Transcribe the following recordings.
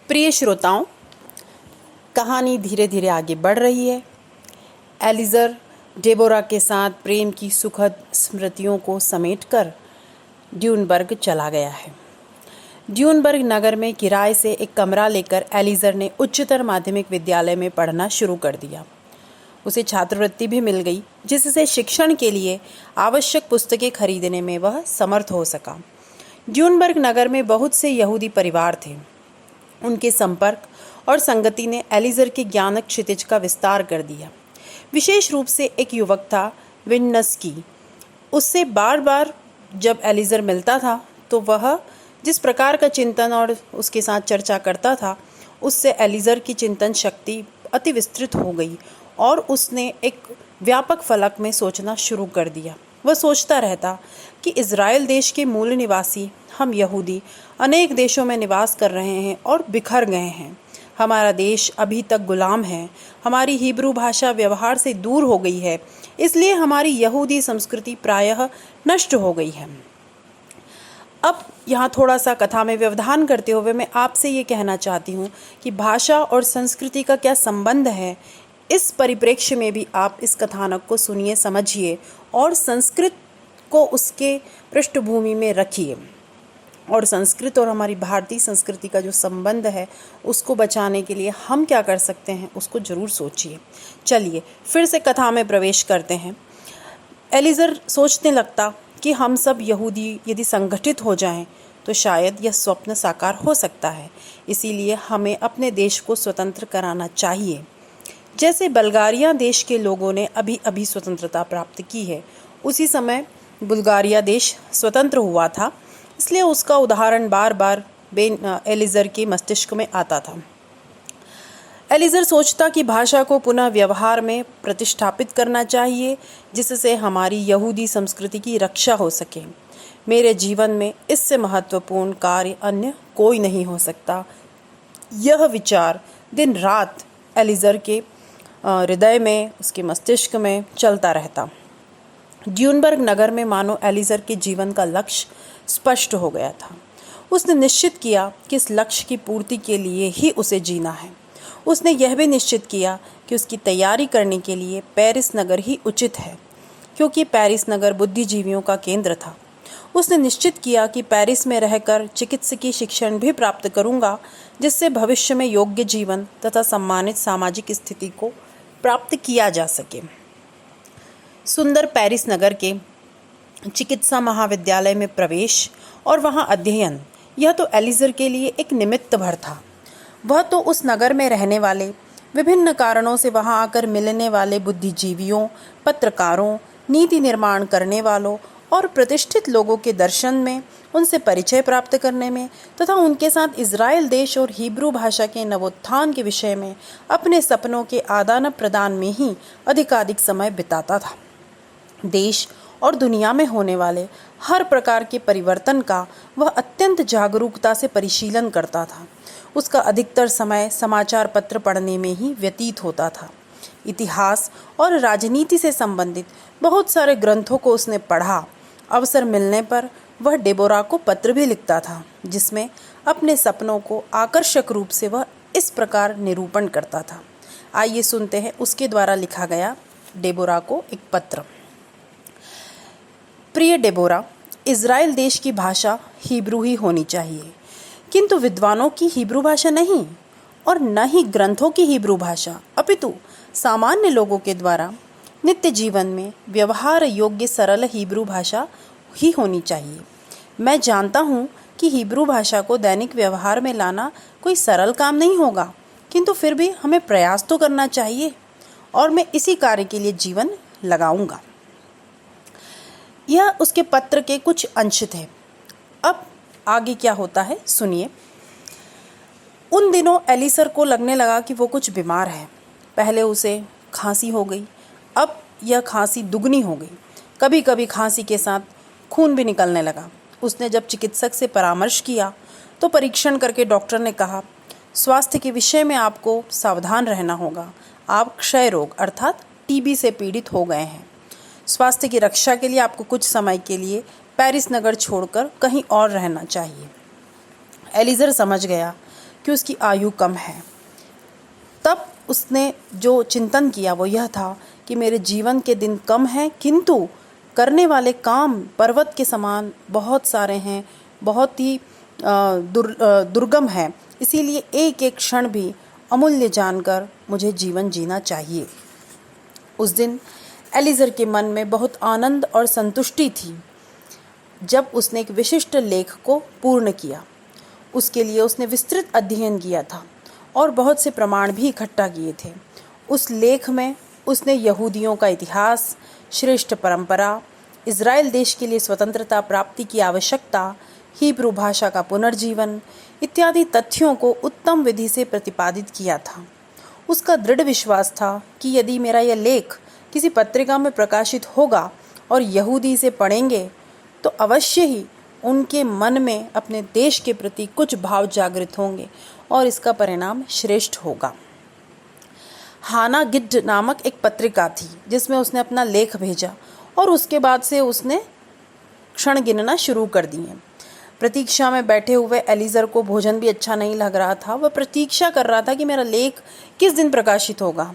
प्रिय श्रोताओं, कहानी धीरे धीरे आगे बढ़ रही है। एलिज़र डेबोरा के साथ प्रेम की सुखद स्मृतियों को समेटकर ड्यूनबर्ग चला गया है। ड्यूनबर्ग नगर में किराए से एक कमरा लेकर एलिज़र ने उच्चतर माध्यमिक विद्यालय में पढ़ना शुरू कर दिया। उसे छात्रवृत्ति भी मिल गई, जिससे शिक्षण के लिए आवश्यक पुस्तकें खरीदने में वह समर्थ हो सका। ड्यूनबर्ग नगर में बहुत से यहूदी परिवार थे। उनके संपर्क और संगति ने एलिज़र के ज्ञानक क्षितिज का विस्तार कर दिया। विशेष रूप से एक युवक था, विन्नस्की। उससे बार बार जब एलिज़र मिलता था तो वह जिस प्रकार का चिंतन और उसके साथ चर्चा करता था, उससे एलिज़र की चिंतन शक्ति अति विस्तृत हो गई और उसने एक व्यापक फलक में सोचना शुरू कर दिया। वह सोचता रहता कि इज़राइल देश के मूल निवासी हम यहूदी अनेक देशों में निवास कर रहे हैं और बिखर गए हैं। हमारा देश अभी तक गुलाम है। हमारी हिब्रू भाषा व्यवहार से दूर हो गई है, इसलिए हमारी यहूदी संस्कृति प्रायः नष्ट हो गई है। अब यहाँ थोड़ा सा कथा में व्यवधान करते हुए मैं आपसे ये कहना चाहती हूँ कि भाषा और संस्कृति का क्या संबंध है। इस परिप्रेक्ष्य में भी आप इस कथानक को सुनिए, समझिए और संस्कृत को उसके पृष्ठभूमि में रखिए। और संस्कृत और हमारी भारतीय संस्कृति का जो संबंध है उसको बचाने के लिए हम क्या कर सकते हैं, उसको ज़रूर सोचिए। चलिए फिर से कथा में प्रवेश करते हैं। एलिज़र सोचने लगता कि हम सब यहूदी यदि संगठित हो जाएं तो शायद यह स्वप्न साकार हो सकता है। इसीलिए हमें अपने देश को स्वतंत्र कराना चाहिए। जैसे बल्गारिया देश के लोगों ने अभी अभी स्वतंत्रता प्राप्त की है, उसी समय बुल्गारिया देश स्वतंत्र हुआ था। इसलिए उसका उदाहरण बार बार एलिज़र के मस्तिष्क में आता था। एलिज़र सोचता कि भाषा को पुनः व्यवहार में प्रतिष्ठापित करना चाहिए, जिससे हमारी यहूदी संस्कृति की रक्षा हो सके। मेरे जीवन में इससे महत्वपूर्ण कार्य अन्य कोई नहीं हो सकता। यह विचार दिन रात एलिज़र के हृदय में, उसके मस्तिष्क में चलता रहता। ड्यूनबर्ग नगर में मानो एलिज़र के जीवन का लक्ष्य स्पष्ट हो गया था। उसने निश्चित किया कि इस लक्ष्य की पूर्ति के लिए ही उसे जीना है। उसने यह भी निश्चित किया कि उसकी तैयारी करने के लिए पेरिस नगर ही उचित है, क्योंकि पेरिस नगर बुद्धिजीवियों का केंद्र था। उसने निश्चित किया कि पेरिस में रहकर चिकित्सकीय शिक्षण भी प्राप्त करूंगा, जिससे भविष्य में योग्य जीवन तथा सम्मानित सामाजिक स्थिति को प्राप्त किया जा सके। सुंदर पेरिस नगर के चिकित्सा महाविद्यालय में प्रवेश और वहां अध्ययन, यह तो एलिज़र के लिए एक निमित्त भर था। वह तो उस नगर में रहने वाले, विभिन्न कारणों से वहां आकर मिलने वाले बुद्धिजीवियों, पत्रकारों, नीति निर्माण करने वालों और प्रतिष्ठित लोगों के दर्शन में, उनसे परिचय प्राप्त करने में तथा उनके साथ इज़राइल देश और हिब्रू भाषा के नवोत्थान के विषय में अपने सपनों के आदान प्रदान में ही अधिकाधिक समय बिताता था। देश और दुनिया में होने वाले हर प्रकार के परिवर्तन का वह अत्यंत जागरूकता से परिशीलन करता था। उसका अधिकतर समय समाचार पत्र पढ़ने में ही व्यतीत होता था। इतिहास और राजनीति से संबंधित बहुत सारे ग्रंथों को उसने पढ़ा। अवसर मिलने पर वह डेबोरा को पत्र भी लिखता था, जिसमें अपने सपनों को आकर्षक रूप से वह इस प्रकार निरूपण करता था। आइए सुनते हैं उसके द्वारा लिखा गया डेबोरा को एक पत्र। प्रिय डेबोरा, इज़राइल देश की भाषा हिब्रू ही होनी चाहिए, किंतु विद्वानों की हिब्रू भाषा नहीं और न ही ग्रंथों की हिब्रू भाषा, अपितु सामान्य लोगों के द्वारा नित्य जीवन में व्यवहार योग्य सरल हिब्रू भाषा ही होनी चाहिए। मैं जानता हूँ कि हिब्रू भाषा को दैनिक व्यवहार में लाना कोई सरल काम नहीं होगा, किंतु फिर भी हमें प्रयास तो करना चाहिए और मैं इसी कार्य के लिए जीवन लगाऊंगा। यह उसके पत्र के कुछ अंश थे। अब आगे क्या होता है सुनिए। उन दिनों एलिसर को लगने लगा कि वो कुछ बीमार है। पहले उसे खांसी हो गई, अब यह खांसी दुगनी हो गई। कभी कभी खांसी के साथ खून भी निकलने लगा। उसने जब चिकित्सक से परामर्श किया तो परीक्षण करके डॉक्टर ने कहा, स्वास्थ्य के विषय में आपको सावधान रहना होगा। आप क्षय रोग अर्थात टीबी से पीड़ित हो गए हैं। स्वास्थ्य की रक्षा के लिए आपको कुछ समय के लिए पेरिस नगर छोड़कर कहीं और रहना चाहिए। एलिज़र समझ गया कि उसकी आयु कम है। तब उसने जो चिंतन किया वो यह था कि मेरे जीवन के दिन कम हैं, किंतु करने वाले काम पर्वत के समान बहुत सारे हैं, बहुत ही दुर्गम है। इसीलिए एक एक क्षण भी अमूल्य जानकर मुझे जीवन जीना चाहिए। उस दिन एलिज़र के मन में बहुत आनंद और संतुष्टि थी जब उसने एक विशिष्ट लेख को पूर्ण किया। उसके लिए उसने विस्तृत अध्ययन किया था और बहुत से प्रमाण भी इकट्ठा किए थे। उस लेख में उसने यहूदियों का इतिहास, श्रेष्ठ परंपरा, इज़राइल देश के लिए स्वतंत्रता प्राप्ति की आवश्यकता, हिब्रू भाषा का पुनर्जीवन इत्यादि तथ्यों को उत्तम विधि से प्रतिपादित किया था। उसका दृढ़ विश्वास था कि यदि मेरा यह लेख किसी पत्रिका में प्रकाशित होगा और यहूदी इसे पढ़ेंगे तो अवश्य ही उनके मन में अपने देश के प्रति कुछ भाव जागृत होंगे और इसका परिणाम श्रेष्ठ होगा। हाना गिड्ड नामक एक पत्रिका थी जिसमें उसने अपना लेख भेजा और उसके बाद से उसने क्षण गिनना शुरू कर दिए। प्रतीक्षा में बैठे हुए एलिज़र को भोजन भी अच्छा नहीं लग रहा था। वह प्रतीक्षा कर रहा था कि मेरा लेख किस दिन प्रकाशित होगा।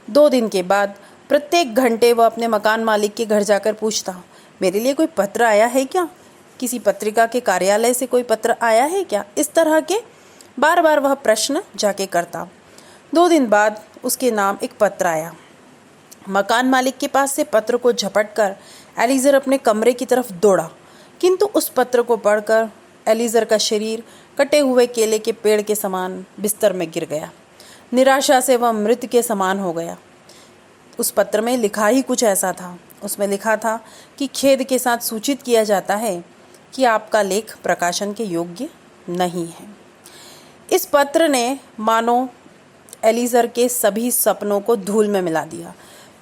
2 दिन के बाद प्रत्येक घंटे वह अपने मकान मालिक के घर जाकर पूछता, मेरे लिए कोई पत्र आया है क्या? किसी पत्रिका के कार्यालय से कोई पत्र आया है क्या? इस तरह के बार बार वह प्रश्न जाके करता। 2 दिन बाद उसके नाम एक पत्र आया। मकान मालिक के पास से पत्र को झपट कर एलिज़र अपने कमरे की तरफ दौड़ा, किंतु उस पत्र को पढ़कर एलिज़र का शरीर कटे हुए केले के पेड़ के समान बिस्तर में गिर गया। निराशा से वह मृत के समान हो गया। उस पत्र में लिखा ही कुछ ऐसा था। उसमें लिखा था कि खेद के साथ सूचित किया जाता है कि आपका लेख प्रकाशन के योग्य नहीं है। इस पत्र ने मानो एलिज़र के सभी सपनों को धूल में मिला दिया,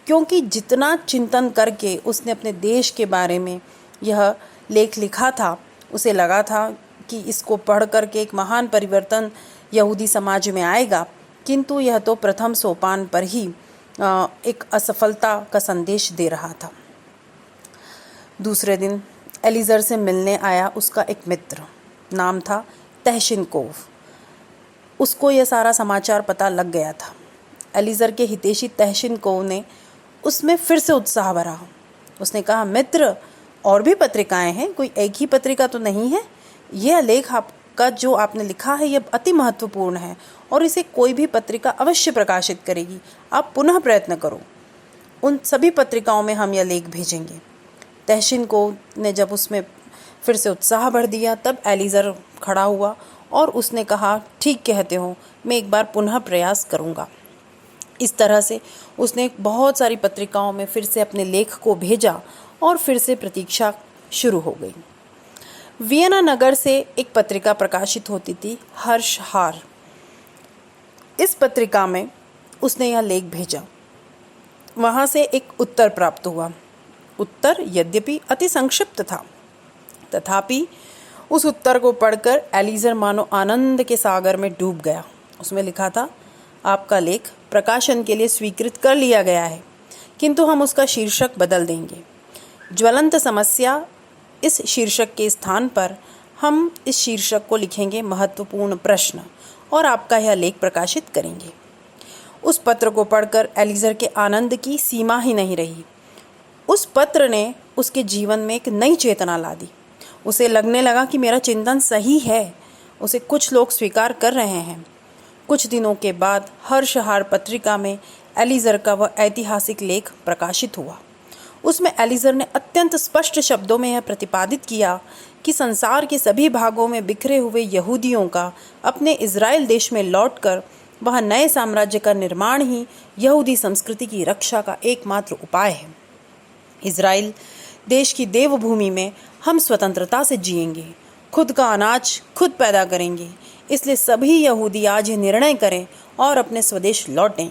क्योंकि जितना चिंतन करके उसने अपने देश के बारे में यह लेख लिखा था, उसे लगा था कि इसको पढ़ करके एक महान परिवर्तन यहूदी समाज में आएगा, किंतु यह तो प्रथम सोपान पर ही एक असफलता का संदेश दे रहा था। दूसरे दिन एलिज़र से मिलने आया उसका एक मित्र, नाम था तहशिनकोव। उसको यह सारा समाचार पता लग गया था। एलिज़र के हितैषी तहशिनकोव ने उसमें फिर से उत्साह भरा। उसने कहा, मित्र, और भी पत्रिकाएं हैं, कोई एक ही पत्रिका तो नहीं है। यह लेख आपका जो आपने लिखा है यह अति महत्वपूर्ण है और इसे कोई भी पत्रिका अवश्य प्रकाशित करेगी। आप पुनः प्रयत्न करो। उन सभी पत्रिकाओं में हम यह लेख भेजेंगे। तहशिनकोव ने जब उसमें फिर से उत्साह भर दिया, तब एलिज़र खड़ा हुआ और उसने कहा, ठीक कहते हो, मैं एक बार पुनः प्रयास करूँगा। इस तरह से उसने बहुत सारी पत्रिकाओं में फिर से अपने लेख को भेजा और फिर से प्रतीक्षा शुरू हो गई। वियना नगर से एक पत्रिका प्रकाशित होती थी, हर्षहार। इस पत्रिका में उसने यह लेख भेजा। वहाँ से एक उत्तर प्राप्त हुआ। उत्तर यद्यपि अति संक्षिप्त था, तथापि उस उत्तर को पढ़कर एलिज़र मानो आनंद के सागर में डूब गया। उसमें लिखा था, आपका लेख प्रकाशन के लिए स्वीकृत कर लिया गया है, किंतु हम उसका शीर्षक बदल देंगे। ज्वलंत समस्या इस शीर्षक के स्थान पर हम इस शीर्षक को लिखेंगे महत्वपूर्ण प्रश्न और आपका यह लेख प्रकाशित करेंगे। उस पत्र को पढ़कर एलिज़र के आनंद की सीमा ही नहीं रही। उस पत्र ने उसके जीवन में एक नई चेतना ला दी। उसे लगने लगा कि मेरा चिंतन सही है। उसे कुछ लोग स्वीकार कर रहे हैं। कुछ दिनों के बाद हर्षहार पत्रिका में एलिज़र का वह ऐतिहासिक लेख प्रकाशित हुआ। उसमें एलिज़र ने अत्यंत स्पष्ट शब्दों में यह प्रतिपादित किया कि संसार के सभी भागों में बिखरे हुए यहूदियों का अपने इज़राइल देश में लौटकर वह नए साम्राज्य का निर्माण ही यहूदी संस्कृति की रक्षा का एकमात्र उपाय है। इज़राइल देश की देवभूमि में हम स्वतंत्रता से जिएंगे, खुद का अनाज खुद पैदा करेंगे। इसलिए सभी यहूदी आज ये निर्णय करें और अपने स्वदेश लौटें।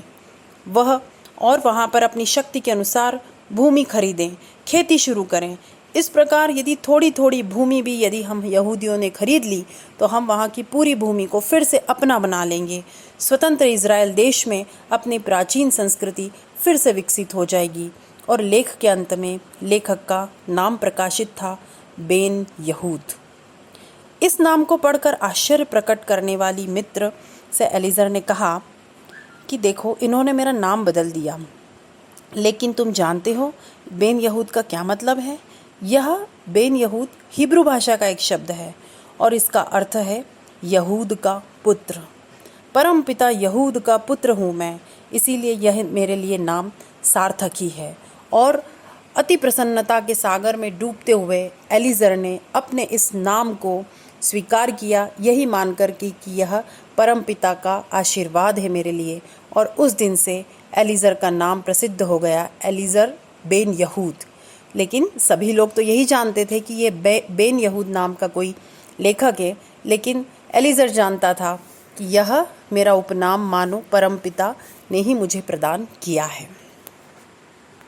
और वहाँ पर अपनी शक्ति के अनुसार भूमि खरीदें, खेती शुरू करें। इस प्रकार यदि थोड़ी थोड़ी भूमि भी यदि हम यहूदियों ने खरीद ली तो हम वहाँ की पूरी भूमि को फिर से अपना बना लेंगे। स्वतंत्र इज़राइल देश में अपनी प्राचीन संस्कृति फिर से विकसित हो जाएगी। और लेख के अंत में लेखक का नाम प्रकाशित था, बेन यहूद। इस नाम को पढ़कर आश्चर्य प्रकट करने वाली मित्र से एलिज़र ने कहा कि देखो, इन्होंने मेरा नाम बदल दिया, लेकिन तुम जानते हो बेन यहूद का क्या मतलब है? यह बेन यहूद हिब्रू भाषा का एक शब्द है और इसका अर्थ है यहूद का पुत्र। परम पिता यहूद का पुत्र हूँ मैं, इसीलिए यह मेरे लिए नाम सार्थक ही है। और अति प्रसन्नता के सागर में डूबते हुए एलिज़र ने अपने इस नाम को स्वीकार किया, यही मानकर कि यह परम पिता का आशीर्वाद है मेरे लिए। और उस दिन से एलिज़र का नाम प्रसिद्ध हो गया, एलिज़र बेन यहूद। लेकिन सभी लोग तो यही जानते थे कि ये बेन यहूद नाम का कोई लेखक है, लेकिन एलिज़र जानता था कि यह मेरा उपनाम मानो परम पिता ने ही मुझे प्रदान किया है।